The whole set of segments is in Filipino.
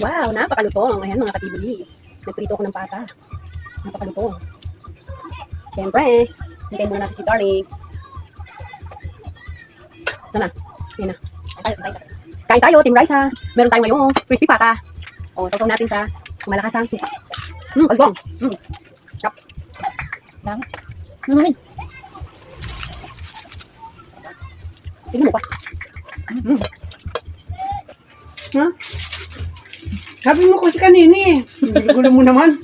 Wow, napakalutong. Ayan mga katibuli. Nagprito ko ng pata. Napakalutong. Siyempre, hintayin muna natin si Darling. Ito na. Yan na. Kain tayo, Team Rice ha. Meron tayong ngayong crispy pata. O, sausaw natin sa malakasang suka. Kalsong. Yap. Tignan mo pa. Ha? Sabi mo kasi kanina eh. Gulo mo naman.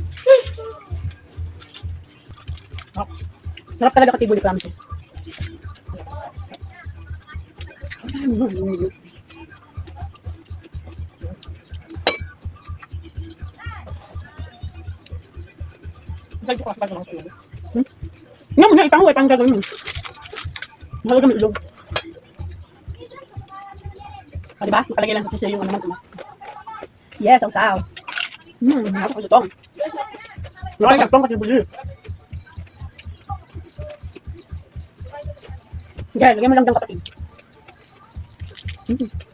Sarap talaga katibuli, promises. Nga mo na, ipang gagawin mo. Mahal kami ilog. O diba? Nakalagay lang sa sisya yung ano naman. Yes, ang saw. Napakalutong. Napakalutong katibuli. Okay, lagyan mo lang ng kapatid.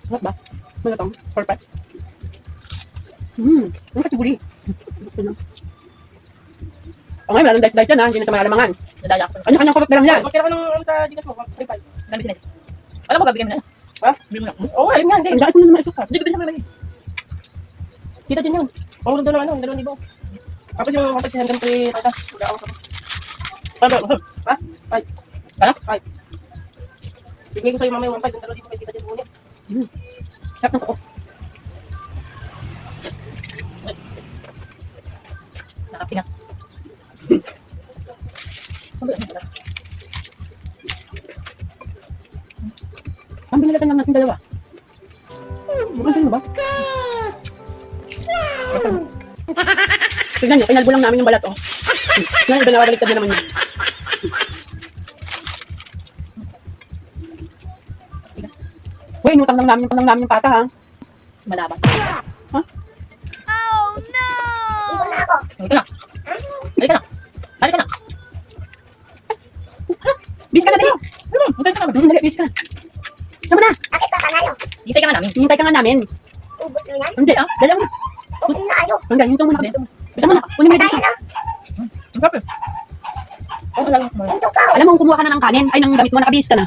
Sarap ba? Malatong. Perfect. Ang katibuli. O ngayon, wala nang dice-dice yan ha. Hindi na sa malalamangan. Nadaya ako. Kanya-kanyang kulot na lang yan. Magtira ko ng sa Gcash mo. 35. Dami sinet. Alam mo, babigyan mo na. Ha? Bili mo na. Oo, ayun nga. Hindi. Ang sakit mo naman isuka. Hindi, bibili mo lagi. Kita din yun. Pangulog doon ng 2,000. Tapos yung kapag si Hendon 3, tata. Mag-aawang ka. Sabi, masab. Ha? Ay. Ano? Ay. Bigay ko sa'yo mamaya 1,500. Yung 2,000 kay kita din muna. Sarap ng kuko. Nakapi na. Ang binilatan lang natin dalawa. Ano ba? Tignan nyo, pinalbo lang namin yung balat, oh. Yan, iba nakabaliktad na naman yun. Uy, inutang lang namin yung pata, ha? Malaban. Ha? Halika na. Halika na. Halika na. Bis ka na tayo! Hintay ka namin. Dali, bis ka na. Sama na! Bakit pa panalo? Hintay ka nga namin. Hintay ka nga namin. Ubus mo yan? Hindi, ah. Dali mo na. Ubus na ayo. Hanggang, hinto mo na kami. Bisa mo na. Kunin mo na dito. Tayo na. Ang sabi. Oo, alam mo. Hinto ka. Alam mo, kung kumuha ka na ng kanin, ay ng damit mo, nakabihis ka na.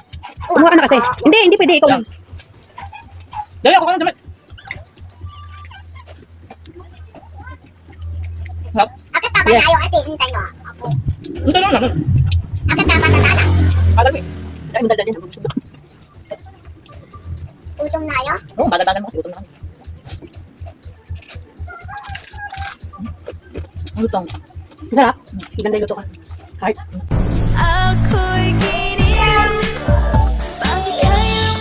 Kumuha ka na kasi. Hindi pwede, ikaw lang. Dali ako ka ng damit. Akit pa Yes. tayo ate. Hintay mo. Ako. Hintay lang namin. Akit pa matatala. Bagal mo eh. Ay, ang daldal yan. Utong na ayo. Oo, bagal-bagal mo kasi utong na kami. Ang lutong. Sarap. Ganda yung luto ka. Heart. Ako'y giniyak, pangkayang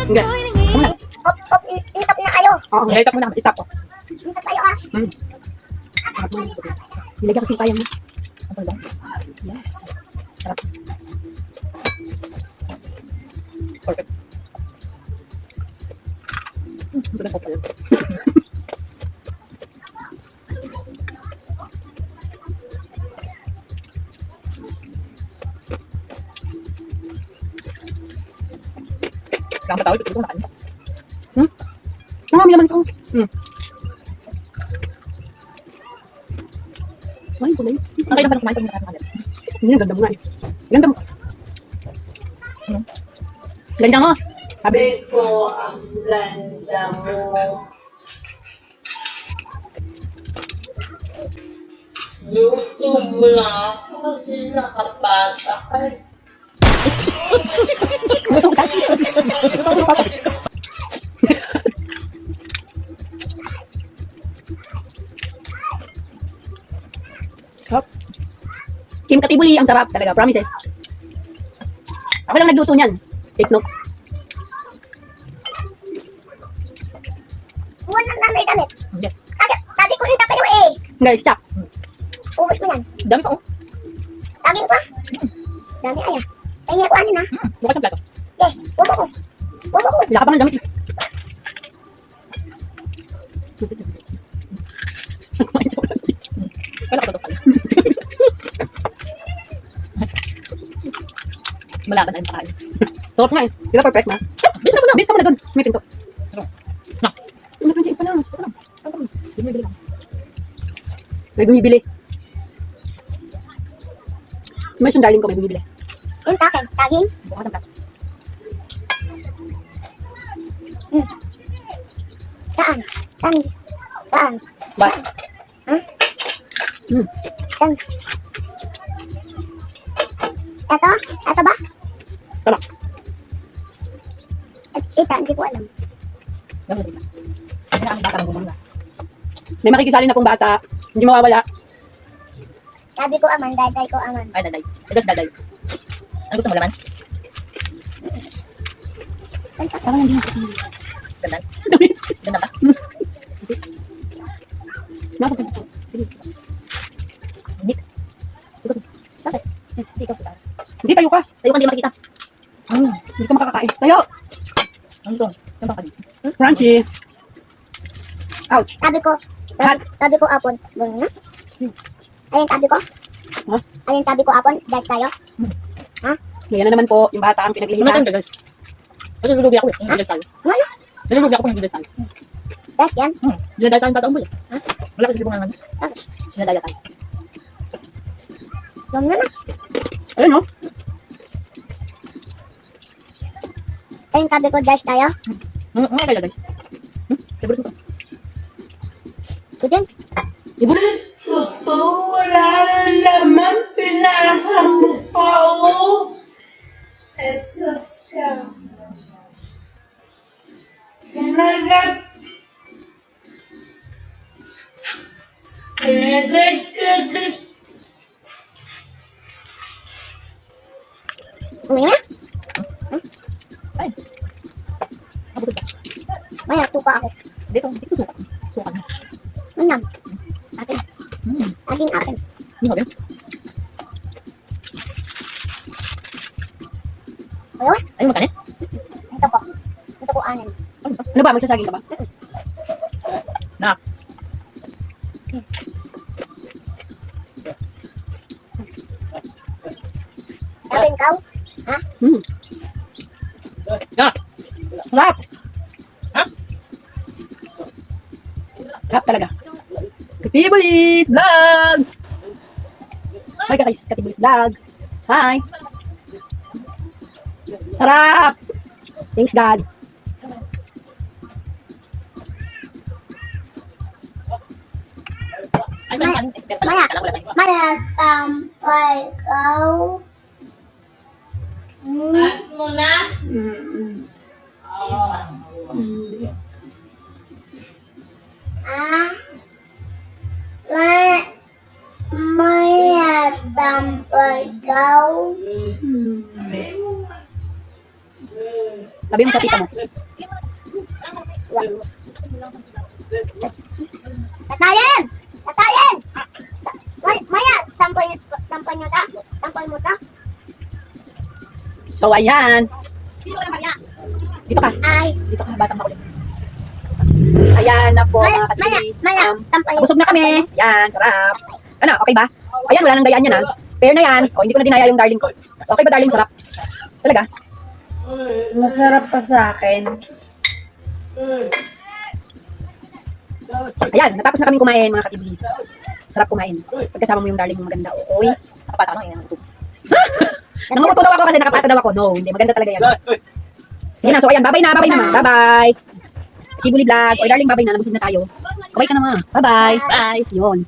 Hindi. Sama na. Op, intap na ayo. Oo, Ngayon mo na. itap ko. Intap ayo ah. Sarap mo. Nilagyan ko sipayang mo. Ang lutong. Yes. Sarap. Perfect. Ito na po pala. Kaya matawid, ito na kanin. Marami naman ito. Ay, kulay. Ang kailan pa nang kumain pag nakakain. Hindi, ang ganda mo nga eh. Ganda mo. Ganda mo. Sabi. Beko ang ganda mo. Luto mo lang ako kasi nakapasa ka. Gusto ko tayo. Sarap. Kim Katibuli, ang sarap talaga, promises. Ako lang nagluto niyan. Take note. Buwan ng nanay damit. Hindi. Akit, sabi ko intap ayo eh. Guys, stop. Ubus mo yan. Dami pa oh. Lagi pa. Dami aya. Ay, nga ko anin ha. Bukas ang plato. Eh, bubo ko. Bubo ko. Wala ka pa ng damit. Kaya nakatutok pala. Malaban na yung pakain. Sarap nga eh. Di ba perfect na? Bis na mo na. Bis ka mo na doon. May pinto. Ano? Na. Ano pa pa lang. May bumibili. May isang darling ko, may bumibili. Yung takin, taging. Saan? Saan? Saan? Ba? Ha? Hmm. Saan? Ito? Ito ba? Tama. Ito, hindi ko alam. May makikisali na pong bata. Hindi mawawala. Sabi ko aman, daday ko aman. Ay, daday. Ito si daday. Ano gusto mo laman? Parang hindi na. Gandan? Gandan ba? Nakapag. Sige. Nick. Bakit? Hindi ko kita. Hindi tayo ka. Tayo ka hindi makikita. Hindi ka makakakain. Tayo. Ano to? Saan ba ka dito? Crunchy. Ouch. Sabi ko, sabi ko apon. Ganun na? Ayun sabi ko? Ha? Ayun sabi ko apon, dahil tayo? Yan na naman po, yung bata ang Ano pinaglihisan. tayo guys? Ano nilulugi ako eh? Yung daday tayo. Ano? Nilulugi ako yung daday tayo. Dahil yan? Daday tayo yung tataon mo eh. Ha? Wala kasi libungan naman. Bakit? Daday tayo. Ganun na. Ayun no? Ayun sabi ko, dahil tayo? Ano tayo guys? Favorite mo to? Ito din. Totoo, wala nang laman. Pinasa mo pa, oh. It's a scam. Kinagat. Kinagat. Uwi na? Ay. Abusog ka. Maya, tuka ako. Dito, dito susuka. Suka mo. Manam. Akin. Akin, akin. Ano ba yun? Uy, Ayun magkanin? ito po. Ito po anin. Ano ba? Magsasaging ka ba? Nak. Sabi ikaw? Hmm. Nak. Sarap. Ha? Sarap talaga. Katibulis Vlog! Hi guys, Katibulis Vlog. Hi. Sarap. Thanks God. Ay, kanin. Maya. Kalang wala tayo. Maya, tampay ikaw. Ah. Maya, tampay ikaw. Sabi mo sa tita mo. Tatayin! Tatayin! Maya, tampay nyo ta? Tampay mo ta? So ayan. Dito ka. Ay. Dito ka, batang makulit. Ayan na po Maya, mga katibulis. Maya, tampay Busog na kami. Yan, sarap. Ano, okay ba? Ayan, wala nang gayaan yan ha. Fair na yan. O, hindi ko na dinaya yung darling ko. Okay ba darling, sarap? Talaga? Masarap pa sa akin. Ayan, natapos na kami kumain mga katibulis. Sarap kumain. Pagkasama mo yung darling mo maganda. Uy. Nakapata ko yan. Nangunguto daw ako kasi nakapata daw ako. No, hindi. Maganda talaga yan. Sige na, so ayan. Bye-bye na. Bye-bye naman. Bye-bye. Katibulis Vlog. O darling, bye-bye na. Nabusog na tayo. Bye-bye ka naman. Bye-bye. Bye. Yun.